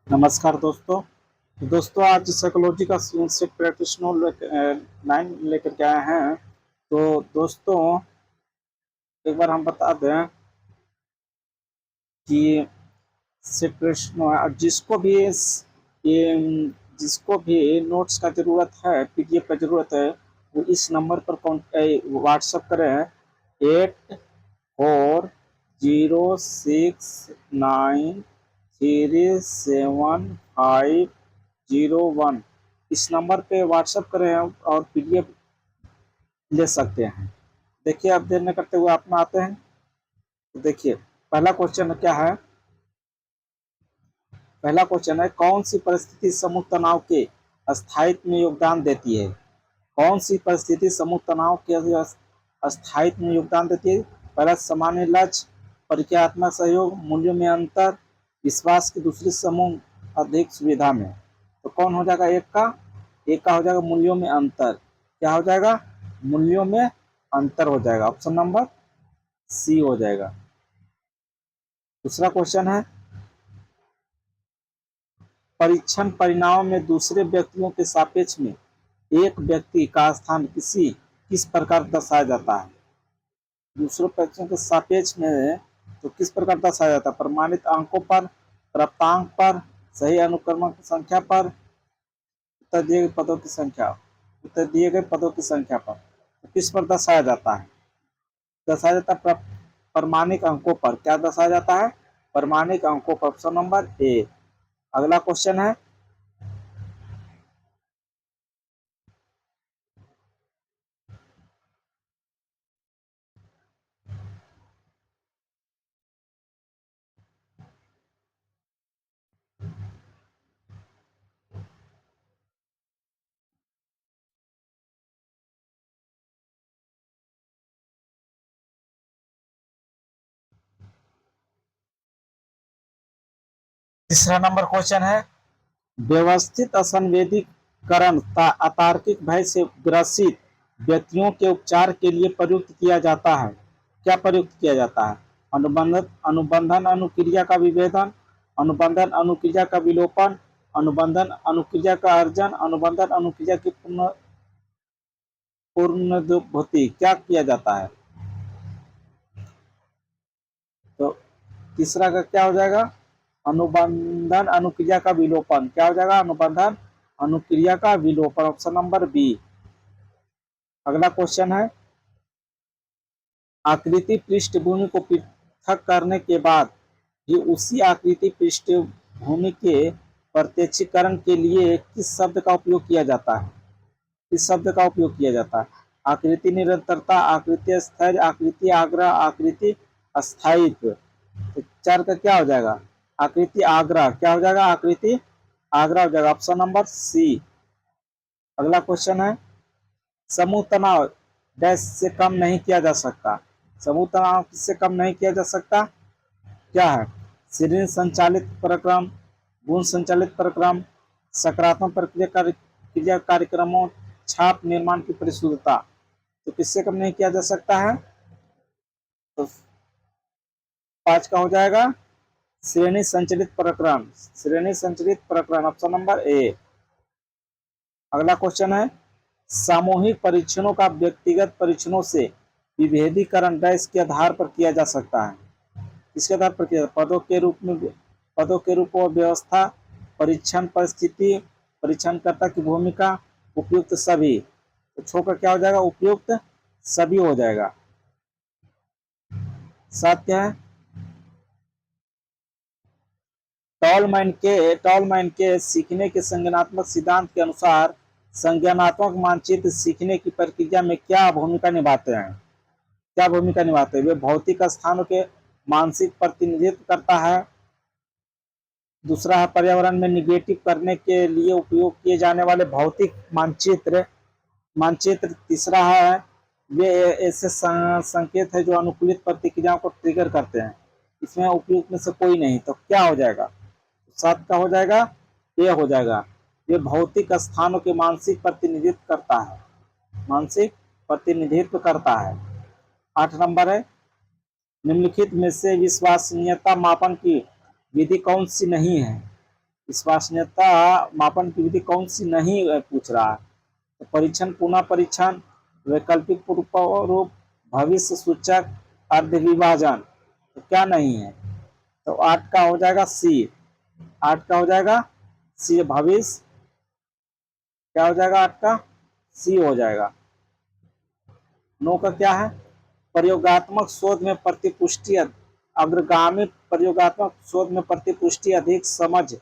नमस्कार दोस्तों। तो दोस्तों आज साइकोलॉजी का सेट प्रैक्टिशनर 9 लेकर के आए हैं। तो दोस्तों एक बार हम बता दें कि सेट प्रैक्टिशनर ये जिसको भी नोट्स का ज़रूरत है, पीडीएफ का ज़रूरत है, वो इस नंबर पर व्हाट्सअप करें 8406937501। इस नंबर पे व्हाट्सअप करें और पीडीएफ ले सकते हैं। देखिए अब देर न करते हुए अपना आते हैं। तो देखिए पहला क्वेश्चन है कौन सी परिस्थिति समूह तनाव के स्थायित्व में योगदान देती है। कौन सी परिस्थिति समूह तनाव के स्थायित्व में योगदान देती है। पहला सामान्य लक्ष्य, परिचयात्मक सहयोग, मूल्यों में अंतर, विश्वास की दूसरी समूह अधिक सुविधा में। तो कौन हो जाएगा एक का हो जाएगा मूल्यों में अंतर। क्या हो जाएगा? मूल्यों में अंतर हो जाएगा। ऑप्शन नंबर सी हो जाएगा। दूसरा क्वेश्चन है परीक्षण परिणाम में दूसरे व्यक्तियों के सापेक्ष में एक व्यक्ति का स्थान किस प्रकार दर्शाया जाता है। दूसरों परीक्षण के सापेक्ष में तो किस प्रकार दर्शाया जाता है? प्रमाणित अंकों पर, प्राप्तांक पर, सही अनुक्रम की संख्या पर, उत्तर दिए गए पदों की संख्या पर। तो किस पर दर्शाया जाता है? दर्शाया जाता है प्रमाणिक अंकों पर। क्या दर्शाया जाता है? प्रमाणिक अंकों पर। Option number A. अगला क्वेश्चन है तीसरा नंबर क्वेश्चन है व्यवस्थित असंवेदीकरण अतार्किक भय से ग्रसित व्यक्तियों के उपचार के लिए प्रयुक्त किया जाता है। क्या प्रयुक्त किया जाता है? अनुबंधन अनुक्रिया का विभेदन, अनुबंधन अनुक्रिया का विलोपन, अनुबंधन अनुक्रिया का अर्जन, अनुबंधन अनुक्रिया की पुनर्भुति। क्या किया जाता है? तो तीसरा का क्या हो जाएगा? अनुबंधन अनुक्रिया का विलोपन। क्या हो जाएगा? अनुबंधन अनुक्रिया का विलोपन। Option number B. अगला क्वेश्चन है आकृति पृष्ठभूमि को पृथक करने के बाद भी उसी आकृति पृष्ठभूमि के प्रत्यक्षीकरण के लिए किस शब्द का उपयोग किया जाता है? किस शब्द का उपयोग किया जाता है? आकृति निरंतरता, आकृति स्थैर्य, आकृति आग्रह, आकृति अस्थायित्व। तो चार का क्या हो जाएगा? आकृति आग्रह। क्या हो जाएगा? आकृति आग्रह हो जाएगा। Option number C. अगला क्वेश्चन है समूह तनाव डैश से कम नहीं किया जा सकता। समूह तनाव किससे कम नहीं किया जा सकता? क्या है? श्रेणी संचालित प्रक्रम, गुण संचालित प्रक्रम, सकारात्मक क्रिया कार्यक्रमों, छाप निर्माण की परिशुद्धता। तो किससे कम नहीं किया जा सकता है? तो 5 का हो जाएगा श्रेणी संचालित प्रक्रम। श्रेणी संचालित प्रक्रम। Option number A. अगला क्वेश्चन है सामूहिक परीक्षणों का व्यक्तिगत परीक्षणों से विभेदीकरण डैश के आधार पर किया जा सकता है। इसके आधार पर किया पदों के रूप और व्यवस्था, परीक्षण परिस्थिति, परीक्षणकर्ता की भूमिका, उपयुक्त सभी। तो छो का क्या हो जाएगा? उपयुक्त सभी हो जाएगा। 7 क्या है? टॉलमैन के सीखने के संज्ञानात्मक सिद्धांत के अनुसार संज्ञानात्मक मानचित्र सीखने की प्रक्रिया में क्या भूमिका निभाते हैं? क्या भूमिका निभाते हैं? वे भौतिक स्थानों के मानसिक प्रतिनिधित्व करता है। दूसरा है पर्यावरण में निगेटिव करने के लिए उपयोग किए जाने वाले भौतिक मानचित्र। तीसरा है वे ऐसे संकेत है जो अनुकूलित प्रतिक्रियाओं को ट्रिगर करते हैं। इसमें उपयुक्त में से कोई नहीं। तो क्या हो जाएगा? 7 का हो जाएगा ये हो जाएगा। ये भौतिक स्थानों के मानसिक प्रतिनिधित्व करता है। मानसिक प्रतिनिधित्व करता है। 8 नंबर है निम्नलिखित में से विश्वसनीयता मापन की विधि कौन सी नहीं है? विश्वसनीयता मापन की विधि कौन सी नहीं पूछ रहा है। तो परीक्षण, पुनः परीक्षण, वैकल्पिक रूप, भविष्य सूचक, अर्धविभाजन। तो क्या नहीं है, तो 8 का हो जाएगा सी। 8 का हो जाएगा सी भविष्य, क्या हो जाएगा 8 का सी हो जाएगा। 9 का क्या है, प्रयोगात्मक शोध में प्रतिपुष्टि, अग्रगामी प्रयोगात्मक शोध में प्रतिपुष्टि अधिक समझ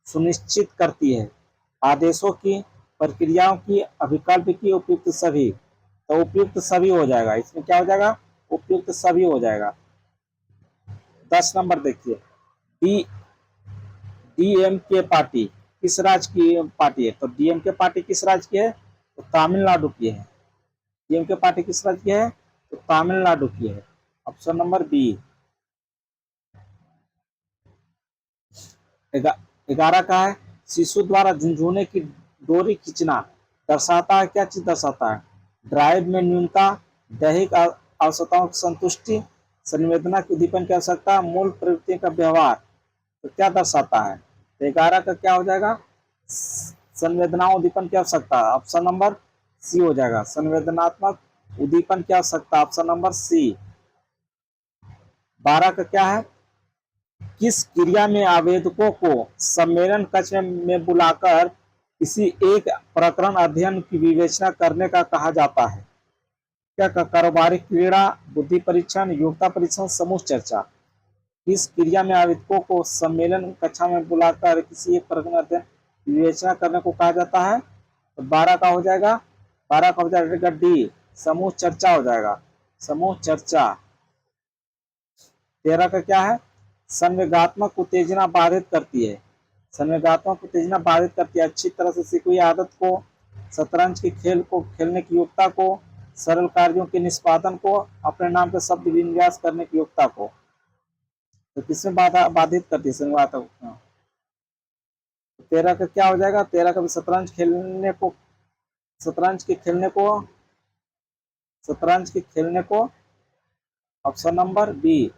सुनिश्चित करती है। आदेशों की, प्रक्रियाओं की, अभिकल्प की, उपयुक्त सभी। तो उपयुक्त सभी हो जाएगा, इसमें क्या हो जाएगा, उपयुक्त सभी हो जाएगा। 10 नंबर देखिए, डी डीएमके पार्टी किस राज्य की पार्टी है। तो डीएमके पार्टी किस राज्य की है, तो तमिलनाडु की है। डीएमके पार्टी किस राज्य की है, तो तमिलनाडु की है। Option number B. 11 का है, शिशु द्वारा झुंझुने की डोरी खींचना दर्शाता है, क्या चीज दर्शाता है, ड्राइव में न्यूनता, दैहिक आवश्यकताओं की संतुष्टि, संवेदना की उद्दीपन की आवश्यकता, मूल प्रवृत्ति का व्यवहार। तो क्या दर्शाता है, तो 11 का क्या हो जाएगा, संवेदनाओं उद्दीपन की आवश्यकता। ऑप्शन नंबर सी हो जाएगा, संवेदनात्मक उद्दीपन की आवश्यकता, ऑप्शन नंबर सी। 12 का क्या है, किस क्रिया में आवेदकों को सम्मेलन कक्ष में बुलाकर किसी एक प्रकरण अध्ययन की विवेचना करने का कहा जाता है। क्या, कारोबारी क्रीड़ा, बुद्धि परीक्षण, योग्यता परीक्षण, समूह चर्चा। किस क्रिया में आवेदकों को सम्मेलन कक्षा में बुलाकर किसी एक प्रकरण अध्ययन की विवेचना करने को कहा जाता है। तो 12 का हो जाएगा, 12 का हो जाएगा डी, समूह चर्चा हो जाएगा, समूह चर्चा। 13 का क्या है, संवेगात्मक उत्तेजना बाधित करती है, संवेगात्मक उत्तेजना बाधित करती है अच्छी तरह से सीखी हुई आदत को, शतरंज के खेल को खेलने की योग्यता को, सरल कार्यों के निष्पादन को, अपने नाम के शब्द विन्यास करने की योग्यता को। तो किसमें बाधित करती है, संवेगात्मक। 13 का क्या हो जाएगा, 13 का भी शतरंज खेलने को, शतरंज के खेलने को, शतरंज के खेलने को, ऑप्शन नंबर बी।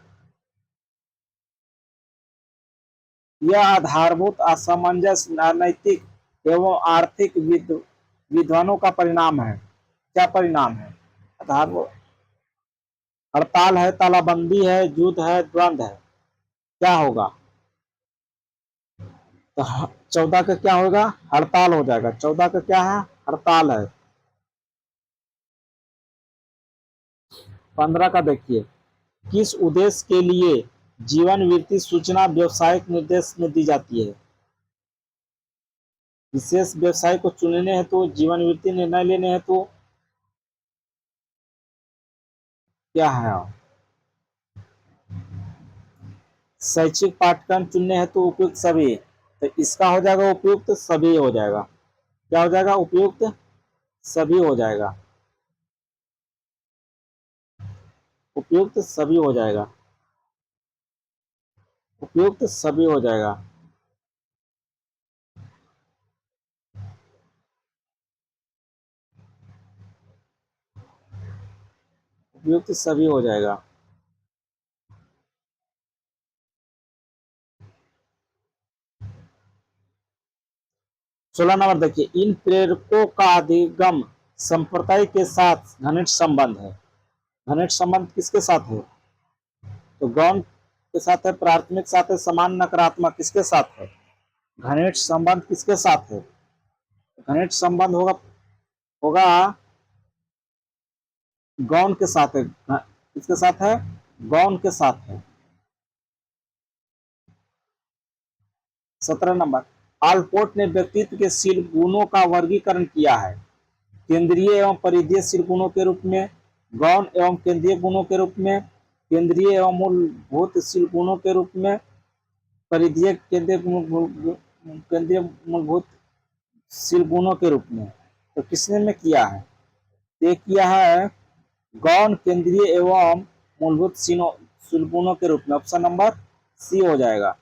यह आधारभूत असमंजस नैतिक एवं आर्थिक विद्वानों का परिणाम है। क्या परिणाम है, आधारभूत, हड़ताल है, तालाबंदी है, युद्ध है, द्वंद्व है, क्या होगा। तो 14 का क्या होगा, हड़ताल हो जाएगा। 14 का क्या है, हड़ताल है। 15 का देखिए, किस उद्देश्य के लिए जीवन वृत्ति सूचना व्यवसायिक निर्देश में दी जाती है। विशेष व्यवसाय को चुनने हेतु, जीवन वृत्ति निर्णय लेने हेतु, क्या है, शैक्षिक पाठ्यक्रम चुनने हेतु, उपयुक्त सभी। तो इसका हो जाएगा उपयुक्त सभी हो जाएगा, क्या हो जाएगा, उपयुक्त सभी हो जाएगा, उपयुक्त सभी हो जाएगा, उपयुक्त सभी हो जाएगा। उपयुक्त सभी हो जाएगा। 16 नंबर देखिए, इन प्रेरकों का अधिगम संप्रदाय के साथ घनिष्ठ संबंध है। घनिष्ठ संबंध किसके साथ है, तो गौण के साथ है, प्राथमिक साथ है, समान नकारात्मक किसके साथ है, घनिष्ठ संबंध किसके साथ है, घनिष्ठ संबंध होगा, होगा गौण के साथ है। किसके साथ है, गौण के साथ है। 17 नंबर, आलपोर्ट ने व्यक्तित्व के शील गुणों का वर्गीकरण किया है, केंद्रीय एवं परिधीय शील गुणों के रूप में, गौण एवं केंद्रीय गुणों के रूप में, केंद्रीय एवं मूलभूत शील गुणों के रूप में, परिधीय केंद्रीय मूलभूत शील गुणों के रूप में। तो किसने में किया है, ये किया है गौण, केंद्रीय एवं मूलभूत शील गुणों के रूप में, ऑप्शन नंबर सी हो जाएगा।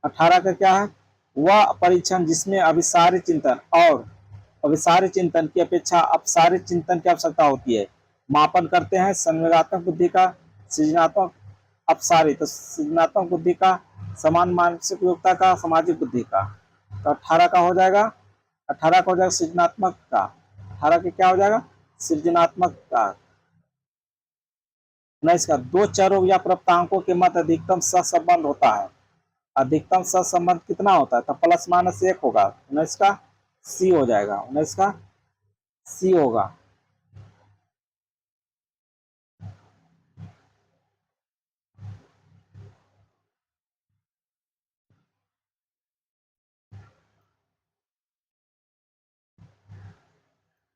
18 का क्या है, वह परीक्षण जिसमें अभिसारी चिंतन और अभिसारी चिंतन की अपेक्षा अपसारी चिंतन की आवश्यकता होती है, मापन करते हैं संवेगात्मक बुद्धि का, सृजनात्मक अपसारी, तो सृजनात्मक बुद्धि का, समान मानसिक योग्यता का, सामाजिक बुद्धि का। तो 18 का हो जाएगा, 18 का हो जाएगा सृजनात्मक का, 18 के क्या हो जाएगा सृजनात्मक का। 19 का, दो चरों या प्राप्तांकों के मध्य अधिकतम सहसंबंध होता है। अधिकतम सहसंबंध कितना होता है, तो प्लस माइनस 1 होगा। 19 का सी हो जाएगा, 19 का सी होगा।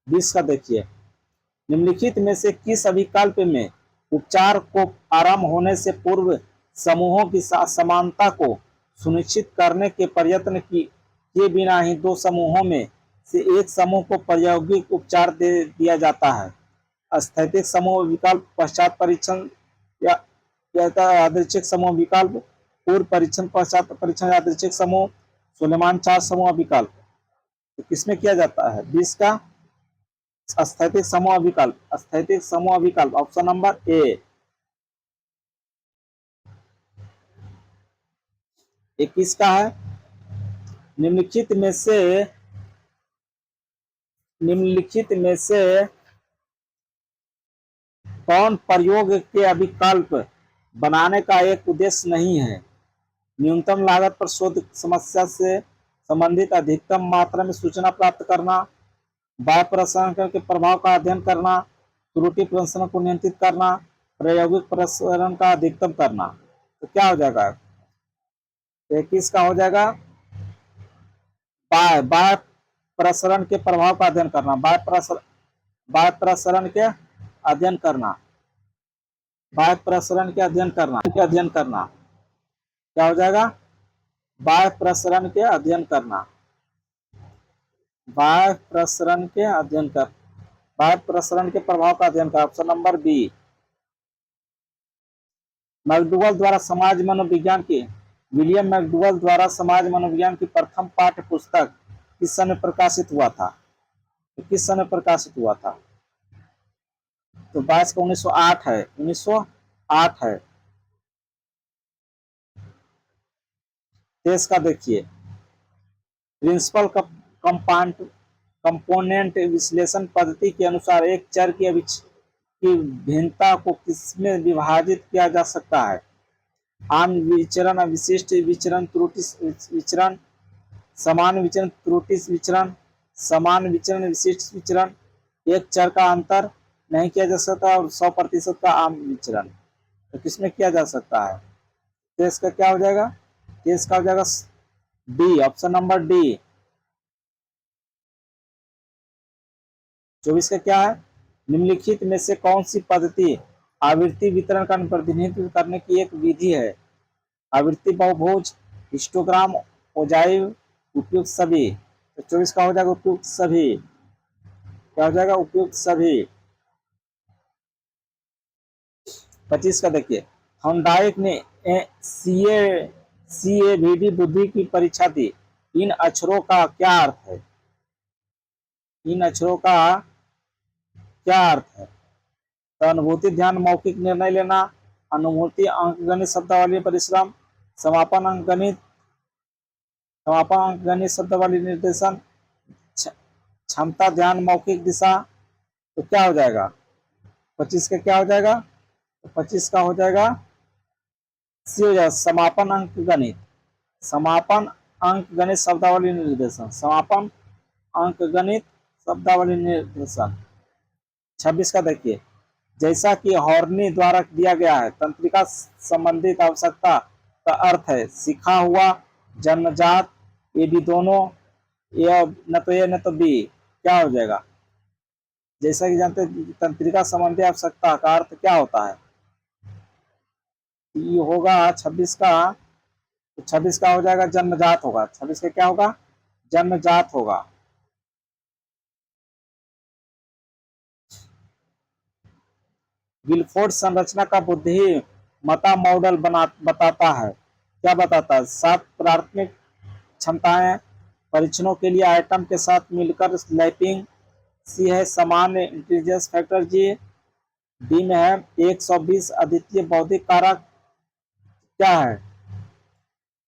बीस का देखिए, निम्नलिखित में से किस अभिकल्प में उपचार को आरंभ होने से पूर्व समूहों की समानता को सुनिश्चित करने के प्रयत्न किए बिना ही दो समूहों में से एक समूह को प्रायोगिक उपचार दे दिया जाता है। स्थैतिक समूह विकल्प, पश्चात परीक्षण या यादृच्छिक समूह विकल्प, पूर्व परीक्षण पश्चात परीक्षण यादृच्छिक समूह, सुलेमान चार समूह विकल्प। तो किसमें किया जाता है 20 का स्थैतिक समूह विकल्प, स्थैतिक समूह विकल्प ऑप्शन नंबर ए। 21 का है, निम्नलिखित में से कौन प्रयोग के अभिकल्प बनाने का एक उद्देश्य नहीं है। न्यूनतम लागत पर शोध समस्या से संबंधित अधिकतम मात्रा में सूचना प्राप्त करना, बाह्य प्रसंस्करण के प्रभाव का अध्ययन करना, त्रुटि प्रसंस्करण को नियंत्रित करना, प्रायोगिक प्रसंस्करण का अधिकतम करना। तो क्या हो जाएगा 21 का हो जाएगा बाह्य प्रसरण के प्रभाव का अध्ययन करना, बाह्य प्रसरण के अध्ययन करना, बाह्य प्रसरण के अध्ययन करना क्या हो जाएगा बाह्य प्रसरण के अध्ययन करना, बाह्य प्रसरण के अध्ययन कर, बाह्य प्रसरण के प्रभाव का अध्ययन कर, ऑप्शन नंबर बी। मैकडूगल द्वारा समाज मनोविज्ञान की, विलियम मैकडूगल द्वारा समाज मनोविज्ञान की प्रथम पाठ्य पुस्तक किस सन में प्रकाशित हुआ था, तो किस सन में प्रकाशित हुआ था, तो 22 का 1908 है, 1908 है। 23 का देखिए, प्रिंसिपल कंपोनेंट विश्लेषण पद्धति के अनुसार एक चर की भिन्नता को किसमें विभाजित किया जा सकता है। आम विचरण, विशिष्ट विचरण, त्रुटि विचरण, समान विचरण, त्रुटि विचरण, समान विचरण, विशिष्ट विचरण। एक चर का अंतर नहीं किया जा सकता और 100% का आम विचरण, तो किसमें किया जा सकता है। तो इसका क्या हो जाएगा, इसका हो जाएगा डी, ऑप्शन नंबर डी। 24 का क्या है, निम्नलिखित में से कौन सी पद्धति आवृत्ति वितरण का प्रतिनिधित्व करने की एक विधि है। आवृत्ति बहुभुज, हिस्टोग्राम, ओजाइव, उपयुक्त सभी। तो 24 का हो जाएगा उपयुक्त सभी, क्या हो जाएगा उपयुक्त सभी। 25 का देखिए, थॉर्नडाइक ने CAVD बुद्धि की परीक्षा दी, इन अक्षरों का क्या अर्थ है, इन अक्षरों का क्या अर्थ है। तो अनुभूति, ध्यान, मौखिक निर्णय लेना, अनुभूति अंकगणित शब्दावली परिश्रम, समापन अंकगणित शब्दावली निर्देशन, क्षमता, ध्यान, मौखिक दिशा। तो क्या हो जाएगा 25 का क्या हो जाएगा, तो 25 का हो जाएगा सी हो जाएगा समापन अंक गणित, समापन अंक गणित शब्दावली निर्देशन, समापन अंक गणित शब्दावली निर्देशन। 26 का देखिए, जैसा कि हॉर्नी द्वारा दिया गया है, तंत्रिका संबंधित आवश्यकता का अर्थ है सीखा हुआ, जन्मजात, ये भी दोनों, ये न तो ए न तो बी। क्या हो जाएगा, जैसा कि जानते हैं तंत्रिका संबंधी आवश्यकता का अर्थ क्या होता है, ये होगा 26 का, तो 26 का हो जाएगा जन्मजात होगा, 26 का क्या होगा जन्मजात होगा। गिलफोर्ड संरचना का बुद्धिमत्ता मॉडल बताता है, क्या बताता है, 7 प्राथमिक क्षमताएं, परीक्षणों के लिए आइटम के साथ मिलकर लैपिंग, सी है सामान्य इंटेलिजेंस फैक्टर, जी डी में है 120 अद्वितीय बौद्धिक कारक, क्या है?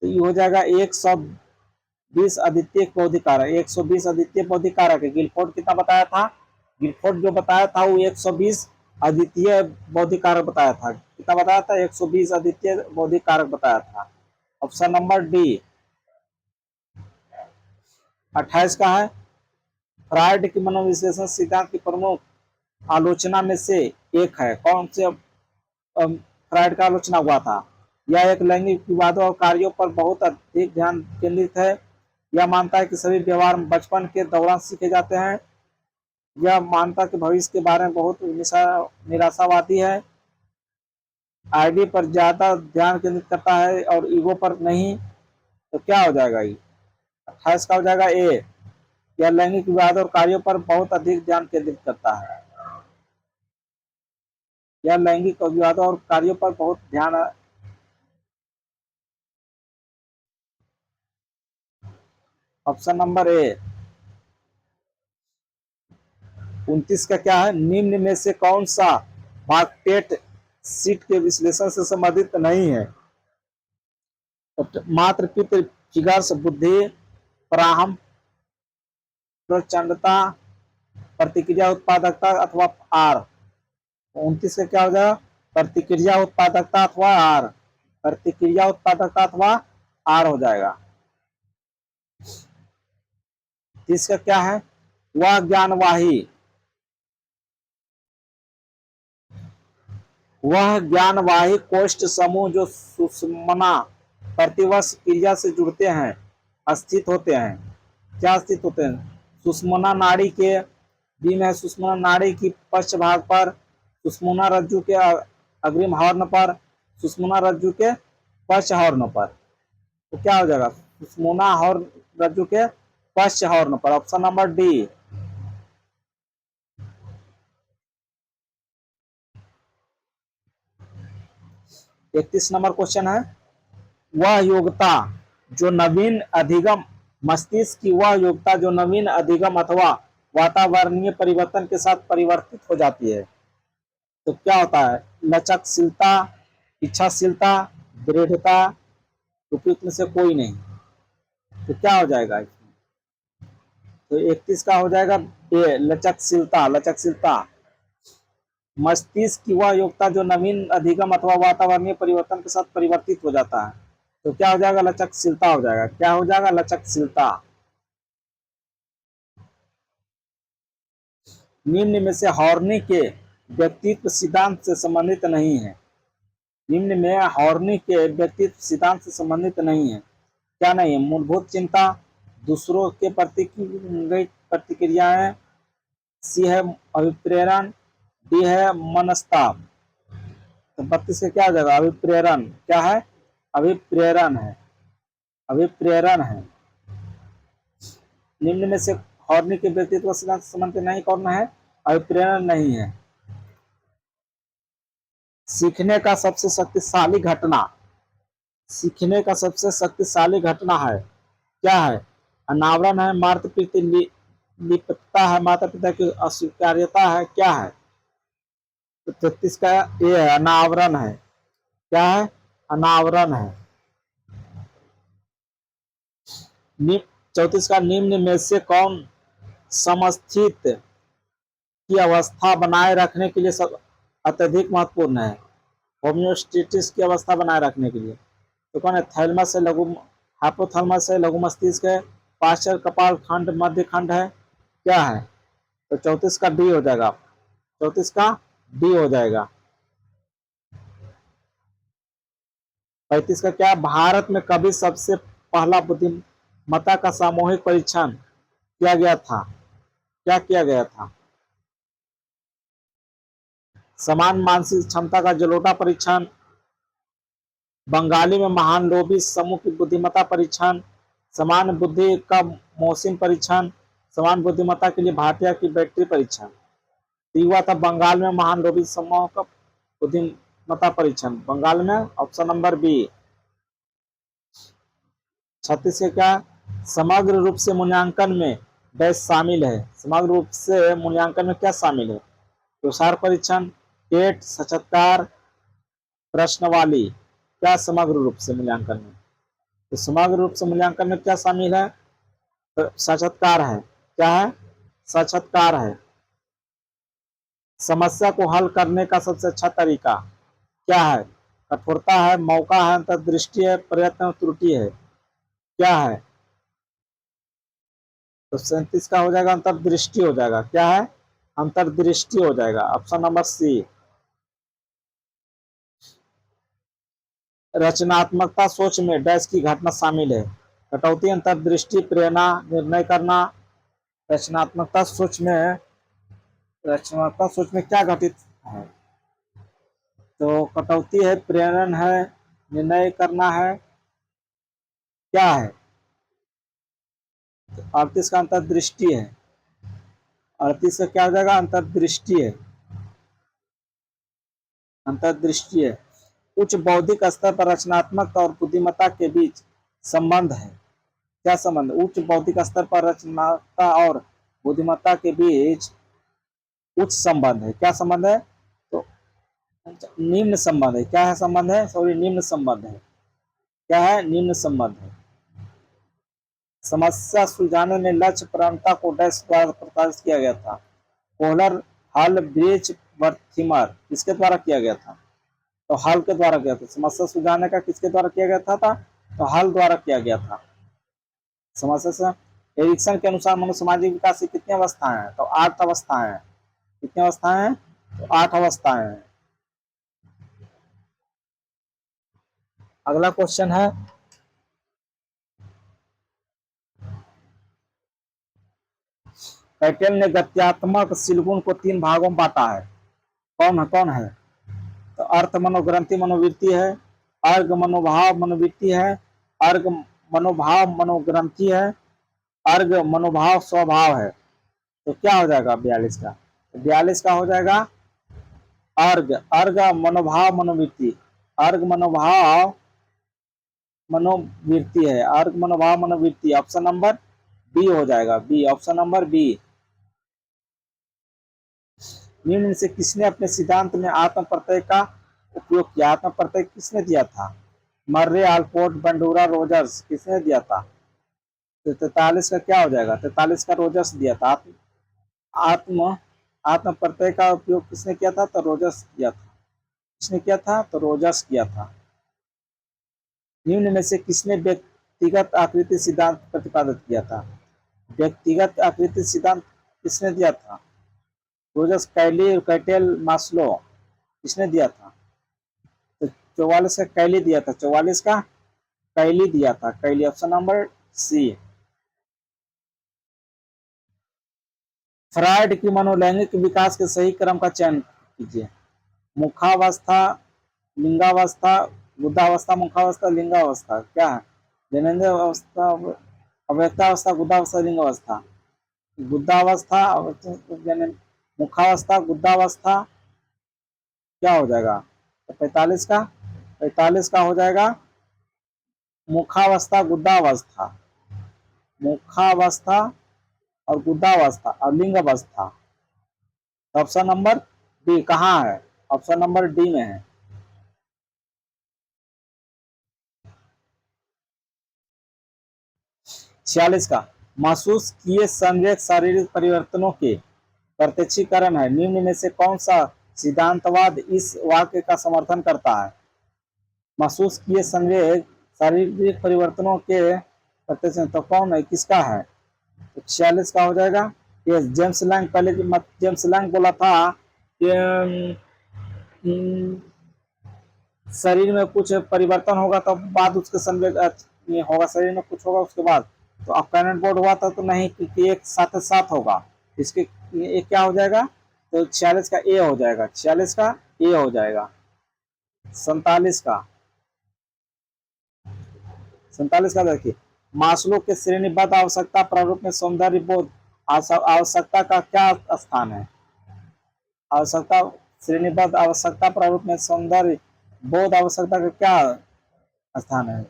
तो ये हो जाएगा 120 अद्वितीय बौद्धिक कारक। 120 अद्वितीय बौद्धिक कारक है। गिलफोर्ड कितना बताया था? गिलफोर्ड जो बताया था वो 120 अद्वितीय बौद्धिक कारक बताया था। कितना बताया था? 120 अद्वितीय बौद्धिक कारक बताया था। ऑप्शन नंबर डी 28 का है। फ्रायड की मनोविश्लेषण सिद्धांत की प्रमुख आलोचना में से एक है। कौन से फ्रायड का आलोचना हुआ था? यह एक लैंगिक विवादों और कार्यों पर बहुत अधिक ध्यान केंद्रित है। यह मानता है कि सभी व्यवहार बचपन के दौरान सीखे जाते हैं। यह मानता कि भविष्य के बारे में बहुत निराशावादी है। आईडी पर ज्यादा ध्यान केंद्रित करता है और ईगो पर नहीं। तो क्या हो जाएगा? ये 28 का हो जाएगा ए। यह लैंगिक विवाद और कार्यों पर बहुत अधिक ध्यान केंद्रित करता है। यह लैंगिक विवादों और कार्यों पर बहुत ध्यान। Option number A. 29 का क्या है? निम्न में से कौन सा भाग टेट सीट के विश्लेषण से संबंधित नहीं है? मात्र पितृ फिगर्स, बुद्धि, प्रारंभ, प्रचंडता, प्रतिक्रिया उत्पादकता अथवा आर। 29 का क्या हो जाएगा? प्रतिक्रिया उत्पादकता अथवा आर। प्रतिक्रिया उत्पादकता अथवा आर हो जाएगा। 30 का क्या है? वह ज्ञानवाही कोष्ठ समूह जो सुषुम्ना प्रतिवर्ष क्रिया से जुड़ते हैं स्थित होते हैं। क्या स्थित होते हैं? सुषुम्ना नाड़ी के बीम है, सुषुम्ना नाड़ी की पश्च भाग पर, सुषुम्ना रज्जु के अग्रिम हॉर्न पर, सुषुम्ना रज्जु के पश्च हॉर्न पर। तो क्या हो जाएगा? सुषुम्ना हॉर्न रज्जु के पश्च हॉर्न पर। Option number D. 31 number question है। वह योग्यता जो नवीन अधिगम मस्तिष्क की वह योग्यता जो नवीन अधिगम अथवा वातावरणीय परिवर्तन के साथ परिवर्तित हो जाती है। तो क्या होता है? लचकशीलता, इच्छाशीलता, दृढ़ता, उपयुक्त में से कोई नहीं। तो क्या हो जाएगा इसमें? तो 31 का हो जाएगा ए, लचकशीलता। लचकशीलता मस्तिष्क की वह योग्यता जो नवीन अधिगम अथवा वातावरणीय परिवर्तन के साथ परिवर्तित हो जाता है। तो क्या हो जाएगा? लचकशीलता हो जाएगा। क्या हो जाएगा? लचकशीलता। निम्न में से हॉर्नी के व्यक्तित्व सिद्धांत से संबंधित नहीं है। निम्न में हॉर्नी के व्यक्तित्व सिद्धांत से संबंधित नहीं है। क्या नहीं है? मूलभूत चिंता, दूसरों के प्रति प्रतिक्रियाएं, सी है अभिप्रेरण, डी है मनस्ताप। तो 32 से क्या हो जाएगा? अभिप्रेरण। क्या है? अभिप्रेरण है। अभिप्रेरण है। निम्न में से हॉर्नी के व्यक्तित्व सिद्धांत से संबंधित नहीं कौन है? अभिप्रेरण नहीं है। सीखने का सबसे शक्तिशाली घटना, सीखने का सबसे शक्तिशाली घटना है। क्या है? अनावरण है, मातृ प्रीति लिप्तता है, माता पिता की अस्वीकार्यता है। क्या है? तो 33 का ये है, अनावरण है। क्या है? अनावरण है। 34 का निम्न में से कौन समस्थित की अवस्था बनाए रखने के लिए सब अत्यधिक महत्वपूर्ण है? होम्योस्टेसिस की अवस्था बनाए रखने के लिए। तो कौन है? थैलमस है, लघु हाइपोथैलेमस है, लघु मस्तिष्क है, पार्श्व कपाल खंड, मध्य खंड है। क्या है? तो 34 का डी हो जाएगा। 34 का डी हो जाएगा। 35 का क्या? भारत में कभी सबसे पहला बुद्धिमत्ता का सामूहिक परीक्षण किया गया था? क्या किया गया था? समान मानसिक क्षमता का जलोटा परीक्षण, बंगाली में महान लोभी समूह की बुद्धिमत्ता परीक्षण, समान बुद्धि का मोहसिन परीक्षण, समान बुद्धिमत्ता के लिए भाटिया की बैटरी परीक्षण। तो हुआ था बंगाल में महान लोभी समूह का बुद्धिमत्ता परीक्षण, बंगाल में। Option number B. 36 से क्या? समग्र रूप से मूल्यांकन में डैश शामिल है। समग्र रूप से मूल्यांकन में क्या शामिल है? तुषार परीक्षण, टेट, साक्षात्कार, प्रश्नवाली। क्या समग्र रूप से मूल्यांकन में? तो समग्र रूप से मूल्यांकन में क्या शामिल है? तो साक्षात्कार है। क्या है? साक्षात्कार है। समस्या को हल करने का सबसे अच्छा तरीका क्या है? कठोरता है, मौका है, अंतर्दृष्टि है, प्रयत्न त्रुटि है। क्या है? तो 37 का हो जाएगा अंतर्दृष्टि हो जाएगा। क्या है? अंतर्दृष्टि हो जाएगा। Option number C. रचनात्मकता सोच में डैश की घटना शामिल है। कटौती, अंतर्दृष्टि, प्रेरणा, निर्णय करना। रचनात्मकता सोच में रचनात्मक सोच में क्या घटित है? तो कटौती है, प्रेरण है, निर्णय करना है। क्या है? तो 38 का अंतर्दृष्टि है। 38 का क्या हो जाएगा? अंतर्दृष्टि है। अंतर्दृष्टि है। उच्च बौद्धिक स्तर पर रचनात्मकता और बुद्धिमत्ता के बीच संबंध है। क्या संबंध? उच्च बौद्धिक स्तर पर रचनात्मकता और बुद्धिमत्ता के बीच उच्च संबंध है। क्या संबंध है? तो निम्न संबंध है। क्या है संबंध है? सॉरी, निम्न संबंध है। क्या है? निम्न संबंध है। समस्या सुलझाने में लक्ष्य प्रवणता को डैश द्वारा प्रकाशित किया गया था। कोहलर, हल, ब्रिज, बर्थिमर किसके द्वारा किया गया था? तो हल के द्वारा किया था। समस्या सुलझाने का किसके द्वारा किया गया था? तो हल द्वारा किया गया था समस्या से। एरिक्सन के अनुसार मनुष्य सामाजिक विकास की कितनी अवस्थाएं हैं? तो 8 अवस्थाएं हैं। कितनी अवस्थाएं हैं? तो 8 अवस्थाएं हैं। अगला क्वेश्चन है, कैटेल ने गत्यात्मक सिलगुण को 3 भागों में बांटा है। कौन है? तो अर्थ मनोग्रंथि मनोवृत्ति है, अर्घ मनोभाव मनोवृत्ति है, अर्घ मनोभाव मनोग्रंथि है, अर्घ मनोभाव स्वभाव है। तो क्या हो जाएगा 42 का? 42 का हो जाएगा अर्घ। अर्घ मनोभाव मनोवृत्ति। अर्घ मनोभाव मनोवृत्ति है। अर्घ मनोभाव मनोवृत्ति ऑप्शन नंबर बी हो जाएगा। B, option number B. निम्न से किसने अपने सिद्धांत में आत्म प्रत्यय का उपयोग किया? आत्म प्रत्यय किसने दिया था? मर्रे, आलपोर्ट, बंडूरा, रोजर्स किसने दिया था? तो 43 का क्या हो जाएगा? 43 का रोजर्स दिया था। आत्म आत्म प्रत्यय का उपयोग किसने किया था? तो रोजर्स किया था। किसने किया था? तो रोजर्स किया था। निम्न में से किसने व्यक्तिगत आकृति सिद्धांत प्रतिपादित किया था? व्यक्तिगत आकृति सिद्धांत किसने दिया था? रोजर्स, कैली, कैटेल, मास्लो किसने दिया था? तो 44 का कैली दिया था। 44 का कैली दिया था। कैली, ऑप्शन नंबर सी। फ्रायड की मनोलैंगिक विकास के सही क्रम का चयन कीजिए। मुखावस्था, लिंगावस्था, गुदावस्था, मुखावस्था, लिंगावस्था। क्या है? जनेन्द्र अवस्था, अव्यक्तावस्था, गुदावस्था, लिंगावस्था। गुदावस्था, मुखावस्था, गुदावस्था। क्या हो जाएगा? तो 45 का हो जाएगा मुखावस्था, गुदावस्था। मुखावस्था और गुदावस्था और लिंग अवस्था। ऑप्शन नंबर डी कहाँ है? ऑप्शन नंबर डी में है। 46 का महसूस किए संवेग शारीरिक परिवर्तनों के प्रत्यक्षीकरण है। निम्न में से कौन सा सिद्धांतवाद इस वाक्य का समर्थन करता है? महसूस किए संवेग शारीरिक परिवर्तनों के प्रत्यक्ष, तो कौन है? किसका है? तो 46 का हो जाएगा ये जेम्स लैंग। पहले जेम्स लैंग बोला था कि शरीर में कुछ परिवर्तन होगा तो बाद उसके संवेग होगा, शरीर में कुछ होगा उसके बाद। तो अब कैनन बोर्ड हुआ था तो नहीं, क्योंकि एक साथ साथ होगा। इसके ये क्या हो जाएगा? तो 46 का ए हो जाएगा। 46 का ए हो जाएगा। 47 का देखिए, मास्लो के श्रेणीबद्ध आवश्यकता प्रारूप में सौंदर्य बोध आवश्यकता का क्या स्थान है? आवश्यकता श्रेणीबद्ध आवश्यकता प्रारूप में सौंदर्य बोध आवश्यकता का क्या स्थान है?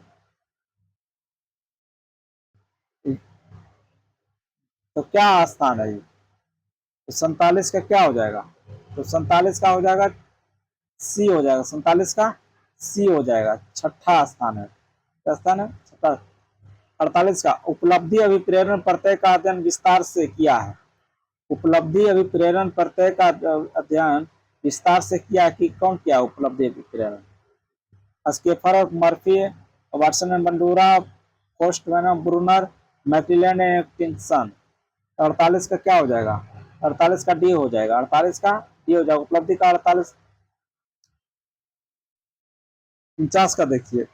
तो क्या स्थान है? तो 47 का क्या हो जाएगा? तो 47 का हो जाएगा सी हो जाएगा। 47 का सी हो जाएगा, छठा स्थान है। क्या स्थान है? छठा। 48 का उपलब्धि अभिप्रेरण प्रत्यय का अध्ययन विस्तार से किया है। उपलब्धि अभिप्रेरण प्रत्यय का अध्ययन विस्तार से किया कि कौन किया उपलब्धि अभिप्रेरण? स्केफर और Murphy, Watson and Bandura, Postman, Bruner, McClelland and किंगसन। 48 का क्या हो जाएगा? 48 का डी हो जाएगा। 48 का डी हो जाएगा उपलब्धि का 48। 49 का देखिए,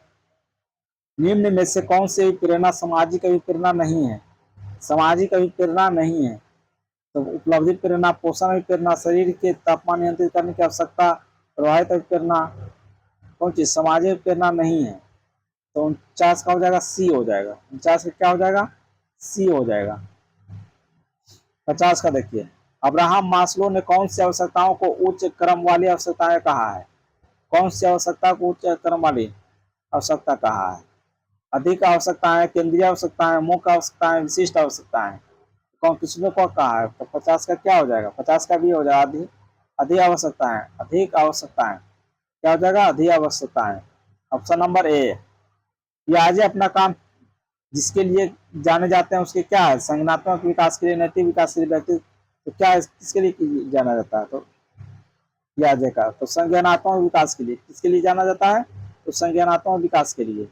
निम्न में से कौन सी प्रेरणा सामाजिक अभिप्रेरणा नहीं है? सामाजिक अभिप्रेरणा नहीं है तो उपलब्धि प्रेरणा, पोषण अभिप्रेरणा, शरीर के तापमान नियंत्रित करने की आवश्यकता, प्रवाहित अभिप्रेरणा, कौन चीज सामाजिक प्रेरणा नहीं है? तो 49 का हो जाएगा सी हो जाएगा। 49 का क्या हो जाएगा? सी हो जाएगा। 50 का देखिए, अब्राहम मास्लो ने कौन सी आवश्यकताओं को उच्च क्रम वाली आवश्यकताएं कहा है? कौन सी आवश्यकता को उच्च क्रम वाली आवश्यकता कहा है? अधिक आवश्यकताएं, केंद्रीय आवश्यकताएं, मुख्य आवश्यकताएं, विशिष्ट आवश्यकताएं, कौन किसने को कहा है? तो 50 का क्या हो जाएगा? 50 का भी हो जाएगा अधिक। अधिक आवश्यकताएं, अधिक आवश्यकताएं क्या हो जाएगा? अधिक आवश्यकताएं। Option number A. पियाजे अपना काम जिसके लिए जाने जाते हैं उसके क्या है? संज्ञानात्मक विकास के लिए, नैतिक विकास के लिए, व्यक्ति तो क्या है किसके लिए जाना जाता है? तो पियाजे का तो संज्ञानात्मक विकास के लिए। किसके लिए जाना जाता है? तो संज्ञानात्मक विकास के लिए।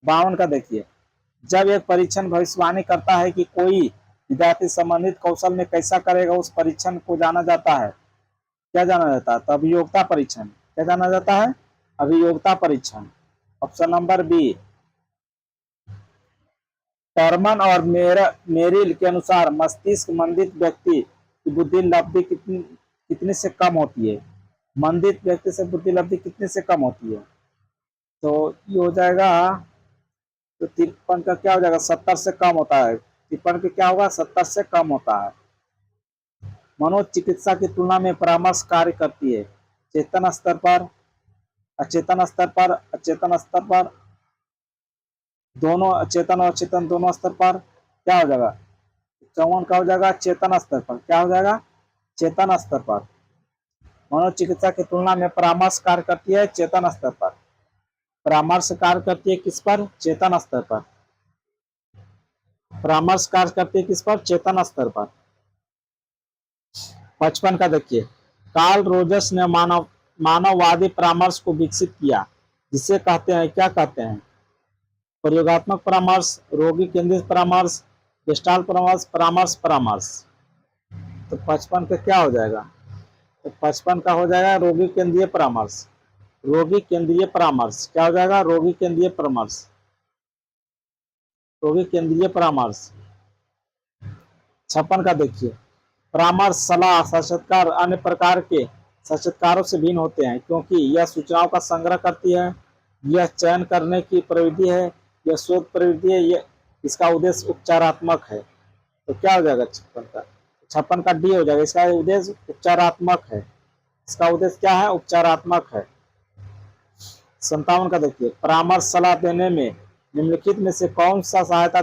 52 का देखिए, जब एक परीक्षण भविष्यवाणी करता है कि कोई विद्यार्थी संबंधित कौशल में कैसा करेगा, उस परीक्षण को जाना जाता है, क्या जाना जाता है? तो अभियोग्यता परीक्षण। क्या जाना जाता है? अभियोग्यता परीक्षण। Option number B. टर्मन और मेरिल के अनुसार मस्तिष्क मंदित व्यक्ति की बुद्धि लब्धि कितने से कम होती है? मंदित व्यक्ति से बुद्धि लब्धि कितने से कम होती है? तो ये हो जाएगा, तो 53 का क्या हो जाएगा? 70 से कम होता है। 53 का क्या होगा? 70 से कम होता है। मनोचिकित्सा की तुलना में परामर्श कार्य करती है चेतन स्तर पर, अचेतन स्तर पर, अचेतन स्तर पर, दोनों अचेतन और चेतन दोनों स्तर पर। क्या हो जाएगा? 54 का हो जाएगा चेतन स्तर पर। क्या हो जाएगा? चेतन स्तर पर। मनोचिकित्सा की तुलना में परामर्श कार्य करती है चेतन स्तर पर। परामर्श कार्य करती है किस पर? चेतन स्तर पर। परामर्श कार्य करती है किस पर? चेतन स्तर पर। 55 का देखिए, कार्ल रोजर्स ने मानववादी परामर्श को विकसित किया जिसे कहते हैं, क्या कहते हैं? प्रयोगात्मक परामर्श, रोगी केंद्रित परामर्श, गेस्टाल्ट परामर्श, परामर्श परामर्श। तो 55 का क्या हो जाएगा? तो 55 का हो जाएगा रोगी केंद्रीय परामर्श। रोगी केंद्रीय परामर्श क्या हो जाएगा? रोगी केंद्रीय परामर्श। रोगी केंद्रीय परामर्श। 56 का देखिए, परामर्श, सलाह, साक्षात्कार अन्य प्रकार के साक्षात्कारों से भिन्न होते हैं क्योंकि यह सूचनाओं का संग्रह करती है, यह चयन करने की प्रविधि है, यह शोध प्रविधि है, यह इसका उद्देश्य उपचारात्मक है। तो क्या हो जाएगा 56 का? 56 का डी हो जाएगा। इसका उद्देश्य उपचारात्मक है। इसका उद्देश्य क्या है? उपचारात्मक है। 57 का देखिए, परामर्श सलाह देने में निम्नलिखित में से कौन सा सहायता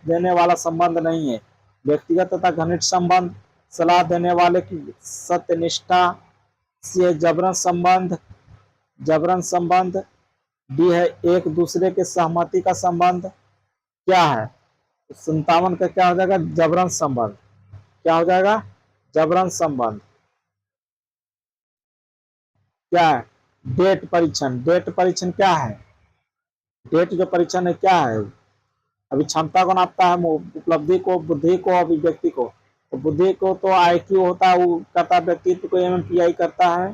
देने वाला संबंध नहीं है? व्यक्तिगत तथा घनिष्ठ संबंध, सलाह देने वाले की सत्यनिष्ठा, सी है जबरन संबंध, डी है एक दूसरे के सहमति का संबंध। क्या है? 57 का क्या हो जाएगा? जबरन संबंध। क्या हो जाएगा? जबरन संबंध। क्या है? डेट परीक्षण। डेट परीक्षण क्या है? डेट जो परीक्षण है क्या है? अभी क्षमता को नापता है, उपलब्धि को, बुद्धि को, अभिव्यक्ति को। तो बुद्धि को तो IQ होता है, वो करता है, व्यक्तित्व को MMPI करता है।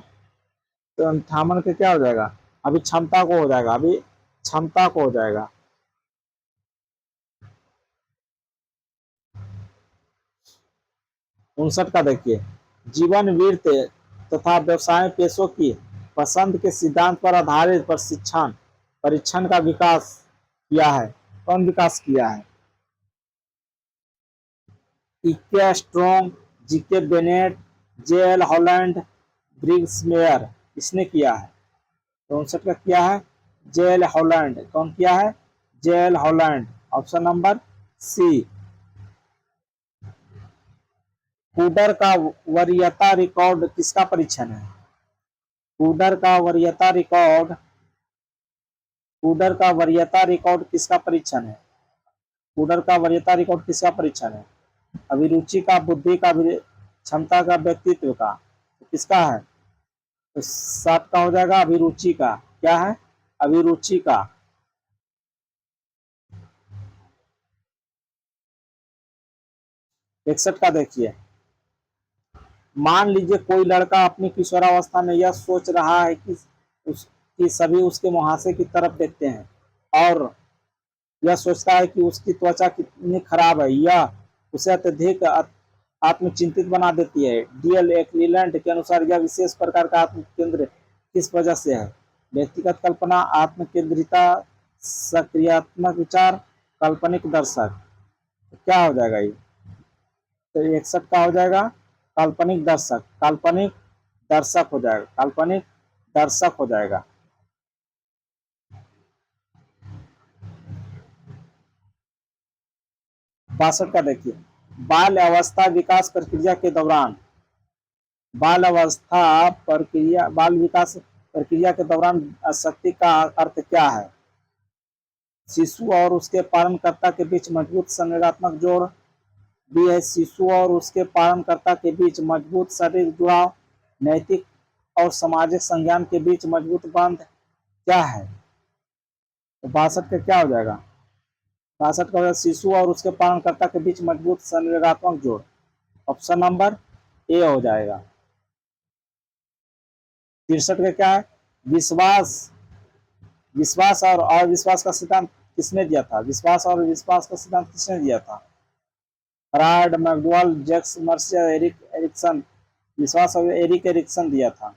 तो 58 के क्या हो जाएगा? अभी क्षमता को हो जाएगा। अभी क्षमता को हो जाएगा। उनसठ का देखिए, जीवन वृत्त तथा व्यवसाय पेशों की पसंद के सिद्धांत पर आधारित प्रशिक्षण परीक्षण का विकास किया है। कौन विकास किया है? इके strong, GK Bennett, JL Holland, Briggs mayor, इसने किया है। तो 59 का किया है JL हॉलैंड। कौन किया है? JL Holland. Option number C. Kuder का वरीयता रिकॉर्ड किसका परीक्षण है? कूडर का वरीयता रिकॉर्ड, कूडर का वरीयता रिकॉर्ड किसका परीक्षण है? कूडर का वरीयता रिकॉर्ड किसका परीक्षण है? अभिरुचि का, बुद्धि का, क्षमता का, व्यक्तित्व का, तो किसका है? तो 7 का हो जाएगा अभिरुचि का। क्या है? अभिरुचि का। 61 का देखिए, मान लीजिए कोई लड़का अपनी किशोरावस्था में यह सोच रहा है कि सभी उसके मुहासे की तरफ देखते हैं और यह सोचता है कि उसकी त्वचा कितनी खराब है। यह उसे अत्यधिक आत्मचिंतित बना देती है। डीएल एक्लीलैंड के अनुसार यह विशेष प्रकार का आत्मकेंद्र किस वजह से है? व्यक्तिगत कल्पना, आत्मकेंद्रिता, सक्रियात्मक विचार, काल्पनिक दर्शक। तो क्या हो जाएगा ये? तो 61 का हो जाएगा काल्पनिक दर्शक। काल्पनिक दर्शक हो जाएगा, काल्पनिक दर्शक हो जाएगा। 62 का देखिए, बाल अवस्था विकास प्रक्रिया के दौरान, बाल विकास प्रक्रिया के दौरान आसक्ति का अर्थ क्या है? शिशु और उसके पालनकर्ता के बीच मजबूत संवेगात्मक जोड़। बी है शिशु और उसके पालनकर्ता के बीच मजबूत शारीरिक जुड़ाव। नैतिक और सामाजिक संज्ञान के बीच मजबूत बंध। क्या है? तो 62 का क्या हो जाएगा? 62 का हो जाएगा शिशु और उसके पालनकर्ता के बीच मजबूत संवेगात्मक जोड़। ऑप्शन नंबर ए हो जाएगा। 63 का क्या है? विश्वास, विश्वास और अविश्वास का सिद्धांत किसने दिया था? विश्वास और विश्वास का सिद्धांत किसने दिया था? Freud, McDougall, Jacques Mercier, Erik Erikson. विश्वास और एरिक एरिक्सन दिया था।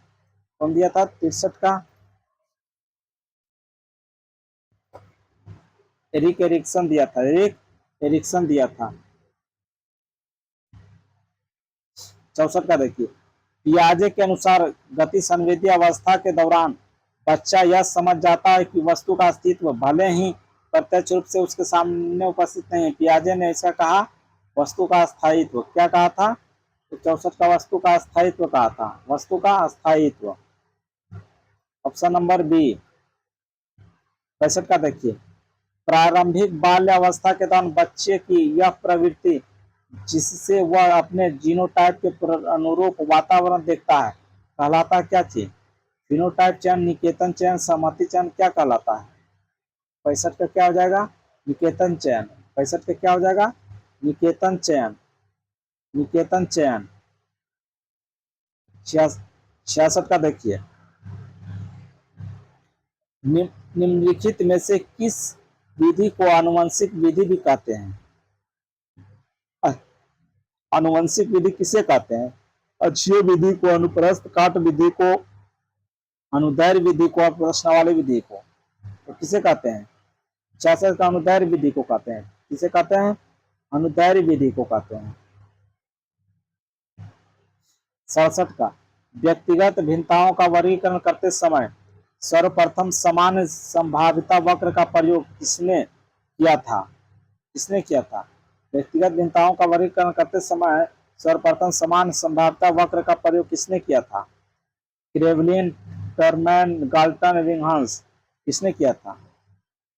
कौन दिया था? 63 का एरिक एरिक्सन दिया था। एरिक एरिक्सन दिया था। 64 का देखिए, पियाजे के अनुसार गति संवेदी अवस्था के दौरान बच्चा यह समझ जाता है कि वस्तु का अस्तित्व भले ही प्रत्यक्ष रूप से उसके सामने उपस्थित नहीं है। पियाजे ने ऐसा कहा वस्तु का स्थायित्व। क्या कहा था? तो 64 का वस्तु का स्थायित्व कहा था। वस्तु का स्थायित्व। Option number B. 65 का देखिए, प्रारंभिक बाल्यावस्था के दौरान बच्चे की यह प्रवृत्ति जिससे वह अपने जीनोटाइप के अनुरूप वातावरण देखता है कहलाता क्या चीज? फिनोटाइप चयन, निकेतन चयन, सहमति चयन, क्या कहलाता है? 65 का क्या हो जाएगा? निकेतन चयन। 65 का क्या हो जाएगा? निकेतन चयन। निकेतन चयन। 66 का देखिए, निम्नलिखित में से किस विधि को आनुवंशिक विधि भी कहते हैं? आनुवंशिक विधि किसे कहते हैं? अक्षीय विधि को, अनुप्रस्थ काट विधि को, अनुदैर्घ्य विधि को, प्रश्नावली विधि को। तो किसे कहते हैं? 66 का अनुदैर्घ्य विधि को कहते हैं। किसे कहते हैं? अनुदैर्घ्य विधि को कहते हैं। 67 का, व्यक्तिगत भिन्नताओं का वर्गीकरण करते समय सर्वप्रथम समान संभाव्यता वक्र का प्रयोग किसने किया था? किसने किया था? व्यक्तिगत भिन्नताओं का वर्गीकरण करते समय सर्वप्रथम समान संभाव्यता वक्र का प्रयोग किसने किया था? क्रेवलिन, टर्मैन, गाल्टन, विंगहंस। किसने किया था?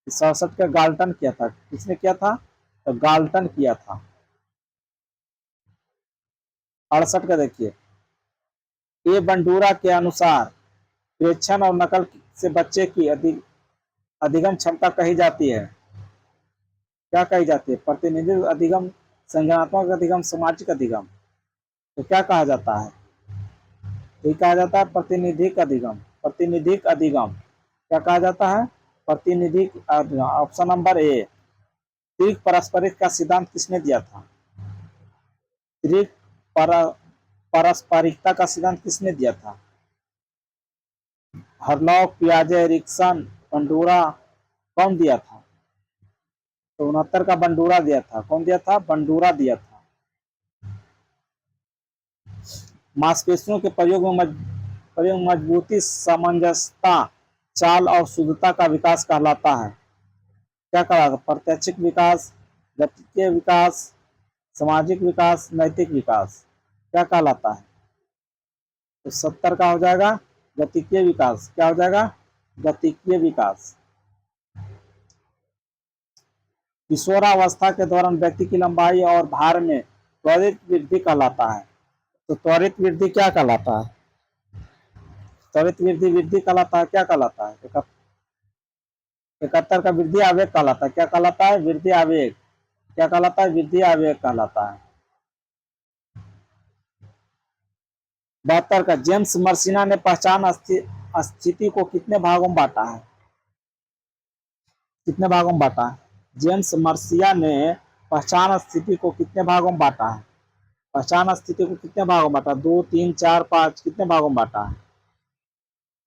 67 का गाल्टन किया था। किसने किया था? तो गाल्टन किया था। 68 का देखिए, ए बंडूरा के अनुसार प्रेक्षण और नकल से बच्चे की अधिगम क्षमता कही जाती है। क्या कही जाती है? प्रतिनिधित्व अधिगम, संज्ञानात्मक अधिगम, सामाजिक अधिगम। तो क्या कहा जाता है? ये कहा जाता है प्रतिनिधिक अधिगम। प्रतिनिधिक अधिगम। क्या कहा जाता है? प्रतिनिधिक अधिगम। Option number A. त्रिक पारस्परिक का सिद्धांत किसने दिया था? त्रिक पारस्परिकता का सिद्धांत किसने दिया था? हरलॉक, पियाजे, एरिक्सन, बंडूरा। कौन दिया था? तो 69 का बंडूरा दिया था। कौन दिया था? बंडूरा दिया था। मांसपेशियों के प्रयोग में मजबूती, सामंजस्यता, चाल और शुद्धता का विकास कहलाता है। क्या कहलाता है? प्रत्यक्षिक विकास, गतिकीय विकास, सामाजिक विकास, नैतिक विकास। क्या कहलाता है? तो 70 का हो जाएगा गतिकीय विकास क्या हो जाएगा? गतिकीय विकास। किशोरावस्था के दौरान व्यक्ति की लंबाई और भार में त्वरित वृद्धि कहलाता है। तो त्वरित वृद्धि क्या कहलाता है? त्वरित वृद्धि वृद्धि कहलाता है, क्या कहलाता है? 71 का वृद्धि आवेग कहलाता है। क्या कहलाता है? वृद्धि आवेग। क्या कहलाता है? वृद्धि आवेग कहलाता है। 72 का जेम्स मर्सिना ने पहचान स्थिति को कितने भागों में बांटा है? कितने भागों में बांटा है? जेम्स मर्सिया ने पहचान स्थिति को कितने भागों में बांटा है? पहचान स्थिति को कितने भागों में बांटा? 2, 3, 4, 5 कितने भागों में बांटा है?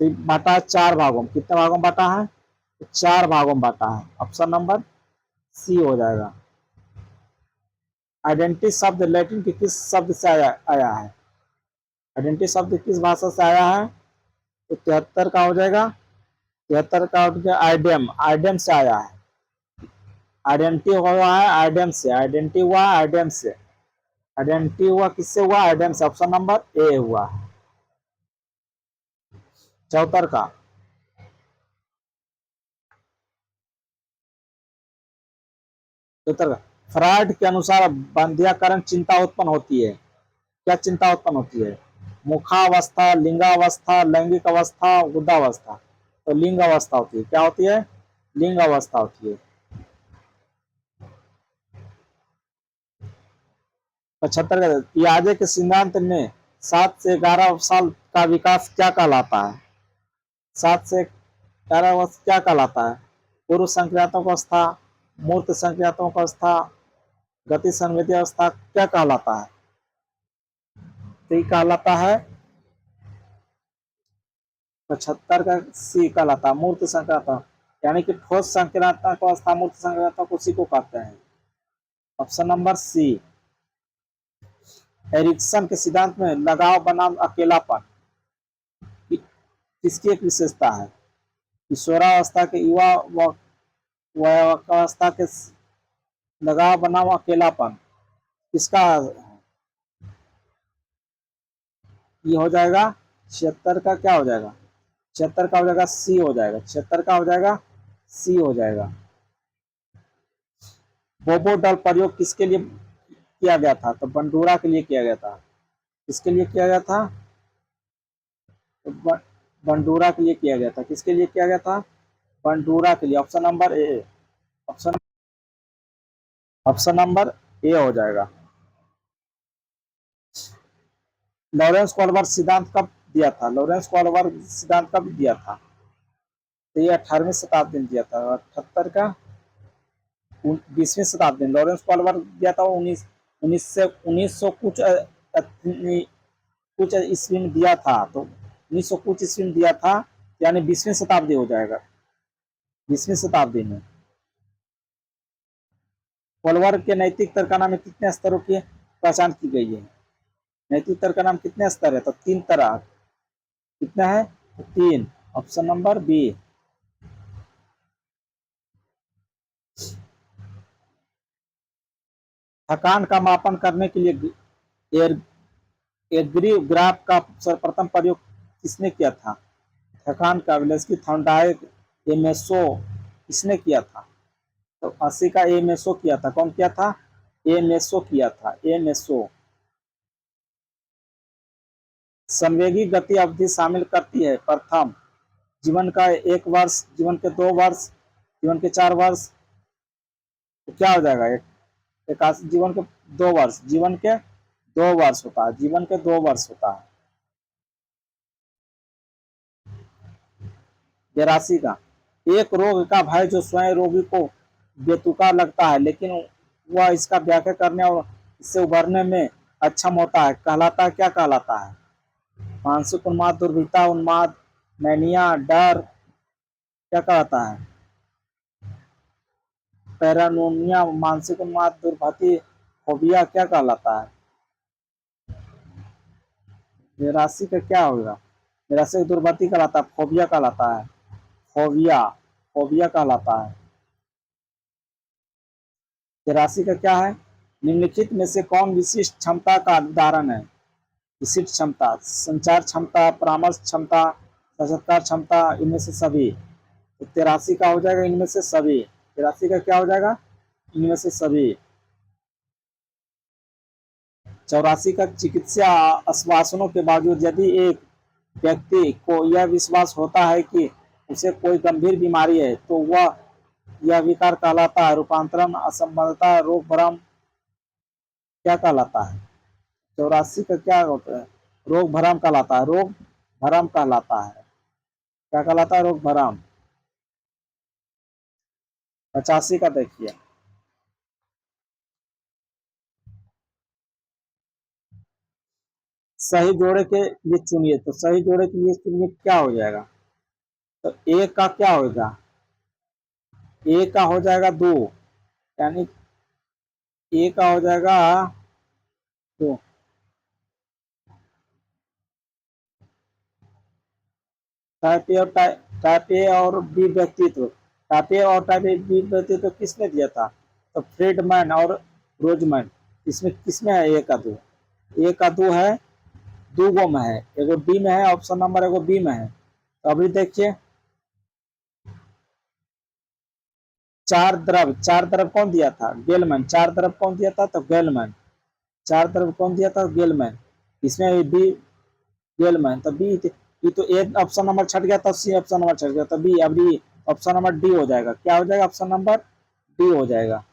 तो बांटा है 4 भागों में। कितने भागों में बांटा है? 4 भागों में बांटा है। ऑप्शन नंबर सी हो जाएगा। आइडेंटिटी शब्द लैटिन के किस शब्द से आया है? आइडेंटिटी शब्द किस भाषा से आया है? तो 73 का हो जाएगा। 73 का हो गया आइडियम। आइडियम से आया है। आइडेंटिटी हुआ है आइडियम से। आइडेंटिटी हुआ आइडियम से। आइडेंटिटी हुआ किससे हुआ? आइडियम से। ऑप्शन नंबर ए हुआ। 74 का 74 का फ्रायड के अनुसार बंध्याकरण चिंता उत्पन्न होती है। क्या चिंता उत्पन्न होती है? मुखावस्था, लिंगावस्था, लैंगिक अवस्था, गुदावस्था। तो लिंग अवस्था होती है। क्या होती है? लिंग अवस्था होती है। 75 का पियाजे के सिद्धांत में 7 से 11 साल का विकास क्या कहलाता है? 7 से 11 वर्ष क्या कहलाता है? पूर्व संक्रियात्मक अवस्था, मूर्त संक्रियात्मक अवस्था, गति संवेदी अवस्था क्या कहलाता है? तो ये कहलाता है 75 का सी कहलाता है मूर्त संक्रियात्मक, यानी कि ठोस संक्रियात्मक अवस्था, मूर्त संक्रियात्मक उसी को कहते हैं। ऑप्शन नंबर सी। एरिक्सन के सिद्धांत में लगाव बनाम अकेलापन किसकी एक विशेषता है? किशोरावस्था के युवा वयस्कावस्था के लगाव बनाम अकेलापन किसका? ये हो जाएगा 76 का। क्या हो जाएगा? 76 का हो जाएगा सी हो जाएगा। 76 का हो जाएगा सी हो जाएगा। बोबो डल प्रयोग किसके लिए किया गया था? तो बंडूरा के लिए किया गया था। किसके लिए किया गया था? तो बंडूरा के लिए किया गया था। किसके लिए किया गया था? बंडूरा के लिए। Option number A. Option option number A हो जाएगा। लॉरेंस कोलबर्ग सिद्धांत कब दिया था? लॉरेंस कोलबर्ग सिद्धांत कब दिया था? तो ये 18वीं शताब्दी में दिया था। 78 का 20वीं शताब्दी में लॉरेंस कोलबर्ग दिया था। 1900 कुछ ईस्वी में दिया था। तो 1900 कुछ ईस्वी में दिया था, यानी 20वीं शताब्दी हो जाएगा। 20वीं शताब्दी में कोलबर्ग के नैतिक तर्कना में कितने स्तरों की पहचान की गई है? नैतिक तर्क का नाम कितने स्तर है? तो 3 तरह। कितना है? तो 3। Option number B. थकान का मापन करने के लिए एग्री ग्राफ का सर्वप्रथम प्रयोग किसने किया था? थकान का विलेस्की थॉर्नडाइक एमएसओ किसने किया था? तो 80 का एमएसओ किया था। कौन किया था? एमएसओ किया था। एमएसओ। संवेगी गति अवधि शामिल करती है प्रथम जीवन का 1 वर्ष, जीवन के 2 वर्ष, जीवन के 4 वर्ष। तो क्या हो जाएगा? एक जीवन के 2 वर्ष। जीवन के 2 वर्ष होता है। जीवन के 2 वर्ष होता है। 82 का एक रोग का भय जो स्वयं रोगी को बेतुका लगता है, लेकिन वह इसका व्याख्या करने और इससे उभरने में अक्षम होता है, कहलाता है? क्या कहलाता है? मानसिक उन्माद, दुर्बलता, उन्माद, मैनिया, डर, क्या कहलाता है? पैरानोमिया, मानसिक उन्माद, दुर्भाती, फोबिया क्या कहलाता है? 82 का क्या होगा? 82 का दुर्भाती कहलाता है। फोबिया कहलाता है। फोबिया। फोबिया कहलाता है। 83 का क्या है? निम्नलिखित में से कौन विशिष्ट क्षमता का उदाहरण है? विशिष्ट क्षमता, संचार क्षमता, परामर्श क्षमता, साक्षात्कार क्षमता इनमें से सभी। तो 83 का हो जाएगा इनमें से सभी। 83 का क्या हो जाएगा? इनमें से सभी। 84 का चिकित्सा आश्वासनों के बावजूद यदि एक व्यक्ति को यह विश्वास होता है कि उसे कोई गंभीर बीमारी है तो वह यह विकार कहलाता है। रूपांतरण असंबद्धता रोग भ्रम क्या कहलाता है? 84 का क्या होता है? रोग भ्रम कहलाता है। रोग भ्रम कहलाता है। क्या कहलाता है? रोग भ्रम। 85 का देखिए, सही जोड़े के लिए चुनिए। तो सही जोड़े के लिए चुनिए क्या हो जाएगा? तो एक का क्या होगा? एक का हो जाएगा 2, यानी एक का हो जाएगा 2। टाइप ए और बी व्यक्तित्व, टाइप ए और टाइप बी व्यक्तित्व किसने दिया था? तो फ्रीडमैन और रोजमैन। इसमें किसमें है? ए का 2। ए का 2 है, 2 गो में है, एगो डी में है, ऑप्शन नंबर एगो बी में है। तो अभी देखिए, चार द्रव कौन दिया था? गेलमैन। चार द्रव कौन दिया था? तो गेलमैन। चार द्रव कौन दिया था? गेलमैन। इसमें बी गेलमैन। तो बी, ये तो ए ऑप्शन नंबर छट गया था, सी ऑप्शन नंबर छट गया था, बी। अब डी ऑप्शन नंबर डी हो जाएगा। क्या हो जाएगा? ऑप्शन नंबर डी हो जाएगा।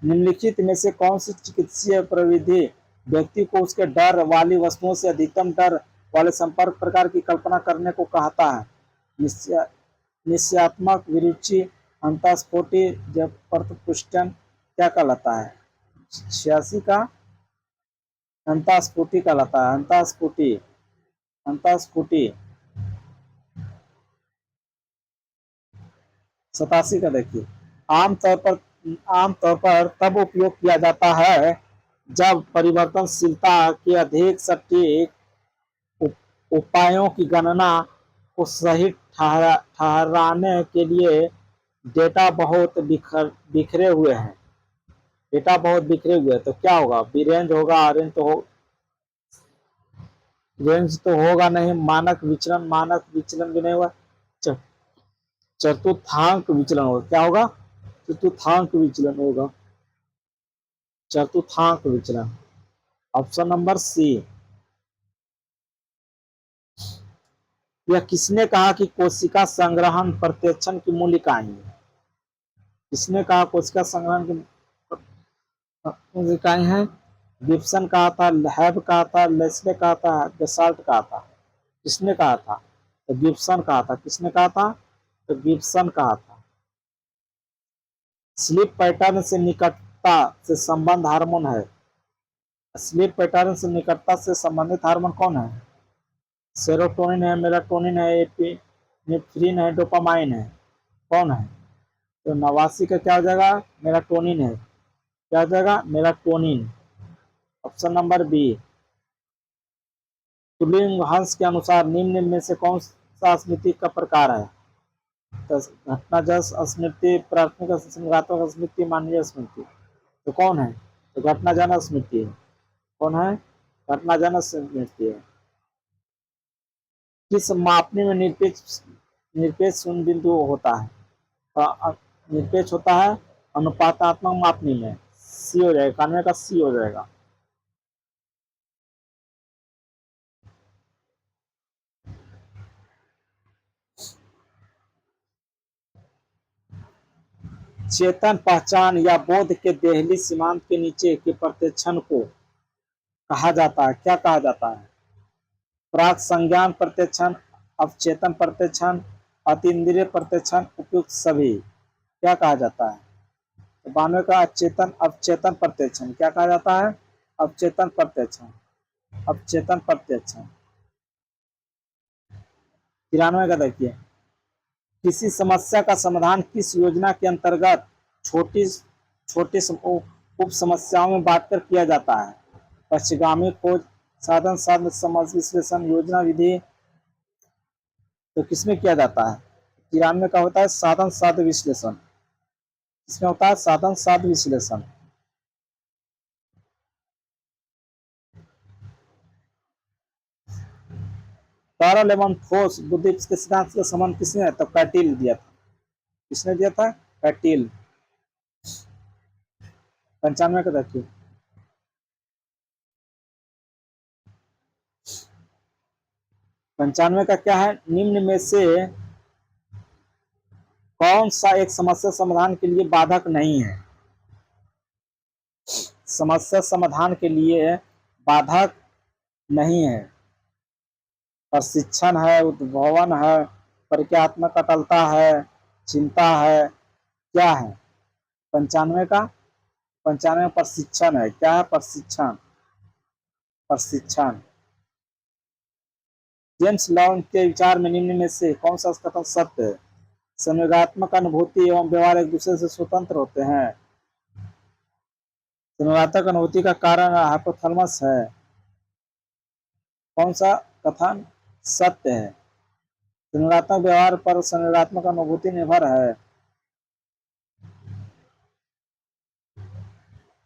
निम्नलिखित में से कौन सी चिकित्सीय प्रविधि व्यक्ति को उसके डर वाली वस्तुओं से अधिकतम डर वाले संपर्क प्रकार की कल्पना करने को कहता है? निश्चय निश्चयात्मक विरुचि अंतःस्फोटी जयप्रपुष्टन क्या कहलाता है? 86 का अंतःस्फोटी कहलाता है। अंतःस्फोटी, अंतःस्फोटी। 87 का देखिए, आमतौर पर आमतौर पर तब उपयोग किया जाता है जब परिवर्तनशीलता के अधिक सटीक उपायों की गणना को सही ठहराने के लिए डेटा बहुत बिखरे हुए हैं। डेटा बहुत बिखरे हुए हैं तो क्या होगा? बी रेंज होगा। रेंज तो होगा नहीं। मानक विचलन, मानक विचलन भी नहीं होगा। चतुर्थांक विचलन होगा। क्या होगा? चतुर्थांक विचलन होगा। चतुर्थांक विचलन, ऑप्शन नंबर सी। यह किसने कहा कि कोशिका संग्रहण प्रत्यक्षण की मूल इकाई है? किसने कहा कोशिका संग्रहण की मूल इकाई है? गिब्सन कहा था, हैब कहा था, लेस्ले कहा था, गेसाल्ट कहा था। किसने कहा था? तो गिब्सन कहा था। किसने कहा था? तो गिब्सन कहा था। स्लीप पैटर्न से निकटता से संबंध हार्मोन है। स्लीप पैटर्न से निकटता से संबंधित हार्मोन कौन है? सेरोटोनिन है, मेलाटोनिन है, एपिनेफ्रिन है, डोपामाइन है। कौन है? तो 89 का क्या हो जाएगा? मेलाटोनिन है। क्या हो जाएगा? Melatonin, option number B. तुलिंग हंस के अनुसार निम्न में से कौन सा स्मृति का प्रकार है? तो घटनाजन्य स्मृति, प्राथमिक संज्ञानात्मक स्मृति, मानवीय स्मृति। तो कौन है? तो घटनाजन्य स्मृति है। कौन है? घटनाजन्य स्मृति है। किस मापनी में निरपेक्ष निरपेक्ष शून्य बिंदु होता है? निरपेक्ष होता है अनुपातात्मक मापनी में। सी हो जाएगा। 91 का सी हो जाएगा। चेतन पहचान या बोध के देहली सीमांत के नीचे के प्रत्यक्षण को कहा जाता है? क्या कहा जाता है? प्राक संज्ञान प्रत्यक्षण, अवचेतन प्रत्यक्षण, अतीन्द्रिय प्रत्यक्षण, उपयुक्त सभी। क्या कहा जाता है? तो 92 का अचेतन अवचेतन प्रत्यक्षण। क्या कहा जाता है? अवचेतन प्रत्यक्षण, अवचेतन प्रत्यक्षण। 93 का देखिए, किसी समस्या का समाधान किस योजना के अंतर्गत छोटी छोटी उप समस्याओं में बांटकर किया जाता है? पश्चिगामी खोज, साधन साध्य समझ विश्लेषण, योजना विधि। तो किसमें किया जाता है? 93 का होता है साधन साध्य विश्लेषण। इसमें होता है साधन साध्य विश्लेषण। तरल एवं ठोस बुद्धि के सिद्धांत का संबंध किसने, तो कैटिल दिया था। किसने दिया था, कैटिल। 95 का देखिए, पंचानवे का क्या है, निम्न में से कौन सा एक समस्या समाधान के लिए बाधक नहीं है। समस्या समाधान के लिए बाधक नहीं है। प्रशिक्षण है, उद्भावन है, प्रक्रियात्मक अटलता है, चिंता है, क्या है 95 का, 95 प्रशिक्षण है। क्या है, प्रशिक्षण, प्रशिक्षण। जेम्स लॉन्ग के विचार में निम्न में से कौन सा कथन सत्य है। संवेगात्मक अनुभूति एवं व्यवहार एक दूसरे से स्वतंत्र होते हैं। संवेगात्मक अनुभूति का कारण हाइपोथैलेमस है। कौन सा कथन सत्य है। संवेगात्मक व्यवहार पर संवेगात्मक अनुभूति निर्भर है।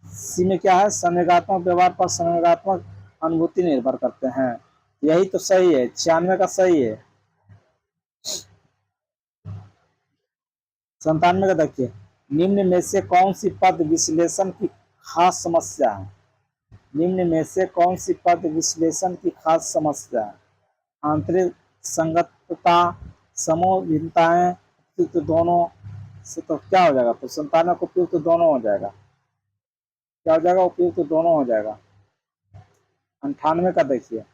सी में क्या है, संवेगात्मक व्यवहार पर संवेगात्मक अनुभूति निर्भर करते हैं। यही तो सही है, 96 का सही है। 97 का देखिए, निम्न में से कौन सी पद विश्लेषण की खास समस्या है। निम्न में से कौन सी पद विश्लेषण की खास समस्या है। आंतरिक संगतता, समूह भिन्नताएं, तो दोनों से तो क्या हो जाएगा, तो 97 को उपयुक्त तो दोनों हो जाएगा। क्या हो जाएगा, उपयुक्त तो दोनों हो जाएगा। 98 का देखिए,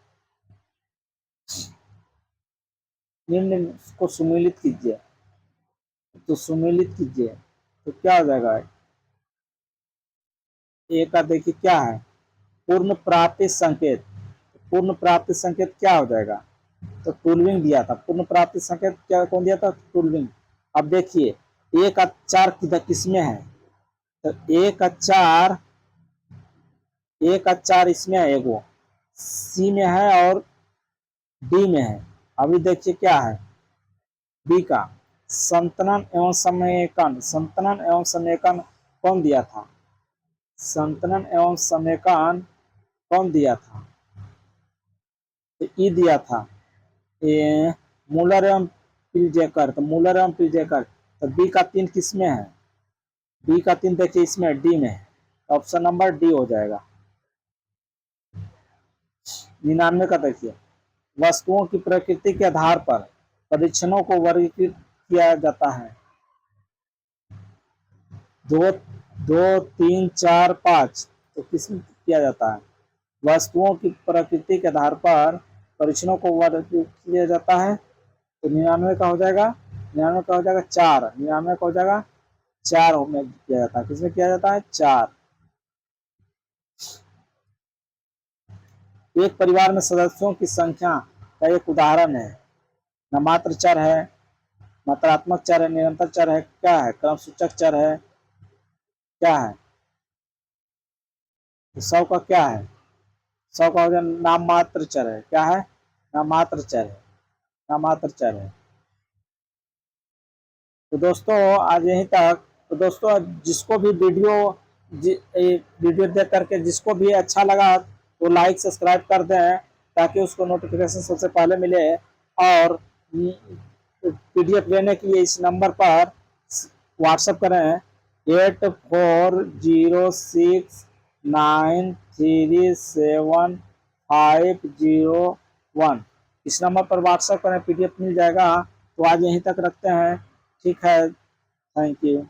निम्न को सुमेलित कीजिए, तो सुमेलित कीजिए तो क्या हो जाएगा। ए का देखिए क्या है, पूर्ण प्राप्ति संकेत। पूर्ण प्राप्ति संकेत क्या हो जाएगा, तो टूलविंग दिया था। पूर्ण प्राप्ति संकेत क्या कौन दिया था, टूलविंग। अब देखिए ए का 4 किसमें है, तो ए का 4 इसमें है, एगो सी में है और डी में है। अभी देखिए क्या है, बी का संतनन एवं समेकन। संतनन एवं समेकन कौन दिया था, संतनन एवं समेकन कौन दिया था, तो ई दिया था मूलर एवं पिलजेकर। तो मूलर एवं पिलजेकर, तो बी का 3 किसमें है, बी का 3 देखिए इसमें डी में है। ऑप्शन नंबर डी हो जाएगा। 99 का देखिए, वस्तुओं की प्रकृति के आधार पर परीक्षणों को वर्गीकृत किया जाता है। 2, 2, 3, 4, 5, तो किसमें किया जाता है, वस्तुओं की प्रकृति के आधार पर परीक्षणों को वर्गीकृत किया जाता है। तो 99 का हो जाएगा, 99 का हो जाएगा 4, 99 का हो जाएगा 4 में किया जाता है। किसमें किया जाता है, 4। एक परिवार में सदस्यों की संख्या का एक उदाहरण है। न मात्र चर है, मात्रात्मक चर है, निरंतर चर है, क्या है, क्रम सूचक चर है, क्या है, तो 100 का क्या है, 100 का हो जाए नाम मात्र चर है। क्या है, नाम मात्र चर है, नाम मात्र चर है। तो दोस्तों आज यहीं तक। तो दोस्तों जिसको भी वीडियो देख करके जिसको भी अच्छा लगा वो लाइक सब्सक्राइब कर दें, ताकि उसको नोटिफिकेशन सबसे पहले मिले। और पीडीएफ लेने के लिए इस नंबर पर व्हाट्सएप करें 8406937501। इस नंबर पर व्हाट्सएप करें, पीडीएफ मिल जाएगा। तो आज यहीं तक रखते हैं, ठीक है, थैंक यू।